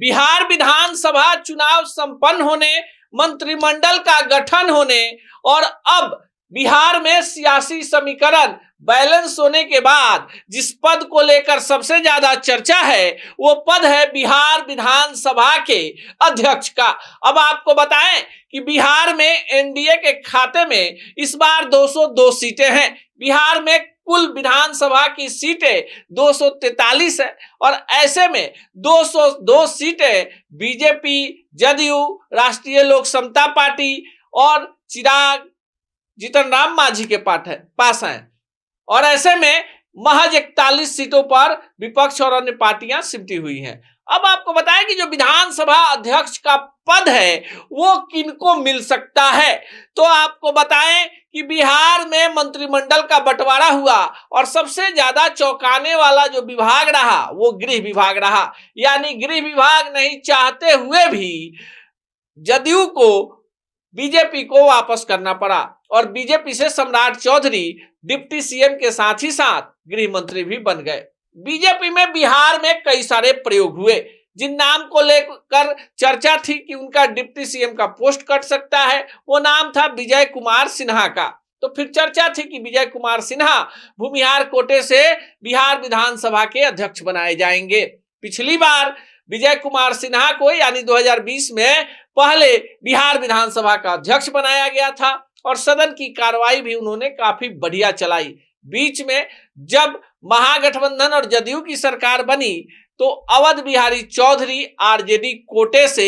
बिहार विधानसभा चुनाव संपन्न होने, मंत्रिमंडल का गठन होने और अब बिहार में सियासी समीकरण बैलेंस होने के बाद जिस पद को लेकर सबसे ज्यादा चर्चा है वो पद है बिहार विधानसभा के अध्यक्ष का। अब आपको बताएं कि बिहार में एनडीए के खाते में इस बार 202 सीटें हैं। बिहार में कुल विधानसभा की सीटें 243 है और ऐसे में 202 सीटें बीजेपी, जदयू, राष्ट्रीय लोक समता पार्टी और चिराग जीतन राम मांझी के पास हैं और ऐसे में महज 41 सीटों पर विपक्ष और अन्य पार्टियां सिमटी हुई हैं। अब आपको बताएं कि जो विधानसभा अध्यक्ष का पद है वो किनको मिल सकता है, तो आपको बताएं कि बिहार में मंत्रिमंडल का बंटवारा हुआ और सबसे ज्यादा चौंकाने वाला जो विभाग रहा वो गृह विभाग रहा। यानी गृह विभाग नहीं चाहते हुए भी जदयू को बीजेपी को वापस करना पड़ा और बीजेपी से सम्राट चौधरी डिप्टी सीएम के साथ ही साथ गृह मंत्री भी बन गए। बीजेपी में बिहार में कई सारे प्रयोग हुए। जिन नाम को लेकर चर्चा थी कि उनका डिप्टी सीएम का पोस्ट कट सकता है, वो नाम था विजय कुमार सिन्हा का। तो फिर चर्चा थी कि विजय कुमार सिन्हा भूमिहार कोटे से बिहार विधानसभा के अध्यक्ष बनाए जाएंगे। पिछली बार विजय कुमार सिन्हा को यानी 2020 में पहले बिहार विधानसभा का अध्यक्ष बनाया गया था और सदन की कार्रवाई भी उन्होंने काफी बढ़िया चलाई। बीच में जब महागठबंधन और जदयू की सरकार बनी तो अवध बिहारी चौधरी आरजेडी कोटे से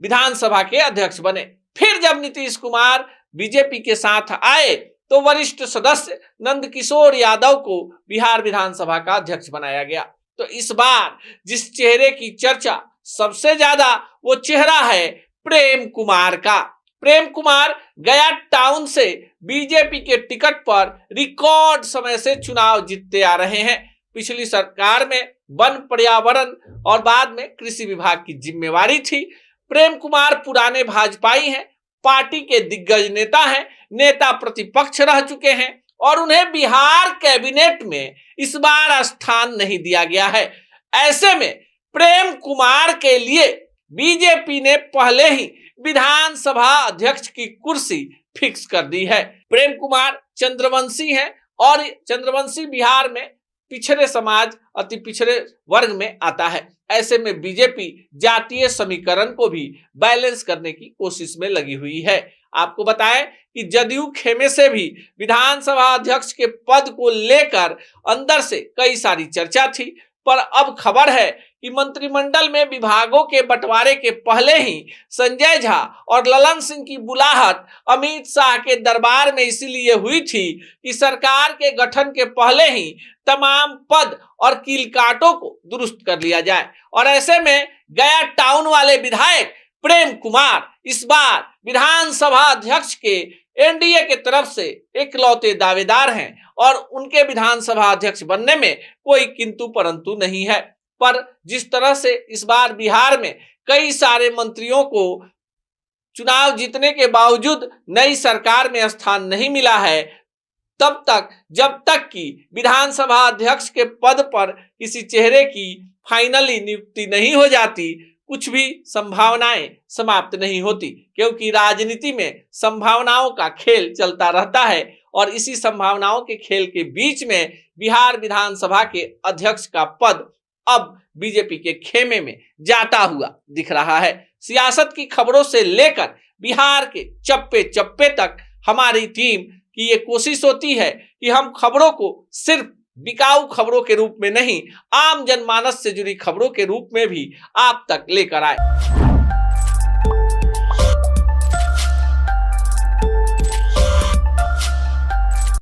विधानसभा के अध्यक्ष बने। फिर जब नीतीश कुमार बीजेपी के साथ आए तो वरिष्ठ सदस्य नंदकिशोर यादव को बिहार विधानसभा का अध्यक्ष बनाया गया। तो इस बार जिस चेहरे की चर्चा सबसे ज्यादा वो चेहरा है प्रेम कुमार का। प्रेम कुमार गया टाउन से बीजेपी के टिकट पर रिकॉर्ड समय से चुनाव जीतते आ रहे हैं। पिछली सरकार में वन, पर्यावरण और बाद में कृषि विभाग की जिम्मेवारी थी। प्रेम कुमार पुराने भाजपाई हैं, पार्टी के दिग्गज नेता हैं, नेता प्रतिपक्ष रह चुके हैं और उन्हें बिहार कैबिनेट में इस बार स्थान नहीं दिया गया है। ऐसे में प्रेम कुमार के लिए बीजेपी ने पहले ही विधानसभा अध्यक्ष की कुर्सी फिक्स कर दी है। प्रेम कुमार चंद्रवंशी हैं और चंद्रवंशी बिहार में पिछड़े समाज, अति पिछड़े वर्ग में आता है। ऐसे में बीजेपी जातीय समीकरण को भी बैलेंस करने की कोशिश में लगी हुई है। आपको बताएं कि जदयू खेमे से भी विधानसभा अध्यक्ष के पद को लेकर अंदर से कई सारी चर्चा थी, पर अब खबर है कि मंत्रिमंडल में विभागों के बंटवारे के पहले ही संजय झा और ललन सिंह की बुलाहट अमित शाह के दरबार में इसीलिए हुई थी कि सरकार के गठन के पहले ही तमाम पद और कीलकाटों को दुरुस्त कर लिया जाए। और ऐसे में गया टाउन वाले विधायक प्रेम कुमार इस बार विधानसभा अध्यक्ष के एनडीए के तरफ से इकलौते दावेदार हैं और उनके विधानसभा अध्यक्ष बनने में कोई किंतु परंतु नहीं है। पर जिस तरह से इस बार बिहार में कई सारे मंत्रियों को चुनाव जीतने के बावजूद नई सरकार में स्थान नहीं मिला है, तब तक जब तक कि विधानसभा अध्यक्ष के पद पर किसी चेहरे की फाइनली नियुक्ति नहीं हो जाती, कुछ भी संभावनाएं समाप्त नहीं होती, क्योंकि राजनीति में संभावनाओं का खेल चलता रहता है और इसी संभावनाओं के खेल के बीच में बिहार विधानसभा के अध्यक्ष का पद अब बीजेपी के खेमे में जाता हुआ दिख रहा है। सियासत की खबरों से लेकर बिहार के चप्पे चप्पे तक हमारी टीम की ये कोशिश होती है कि हम खबरों को सिर्फ बिकाऊ खबरों के रूप में नहीं, आम जनमानस से जुड़ी खबरों के रूप में भी आप तक लेकर आए।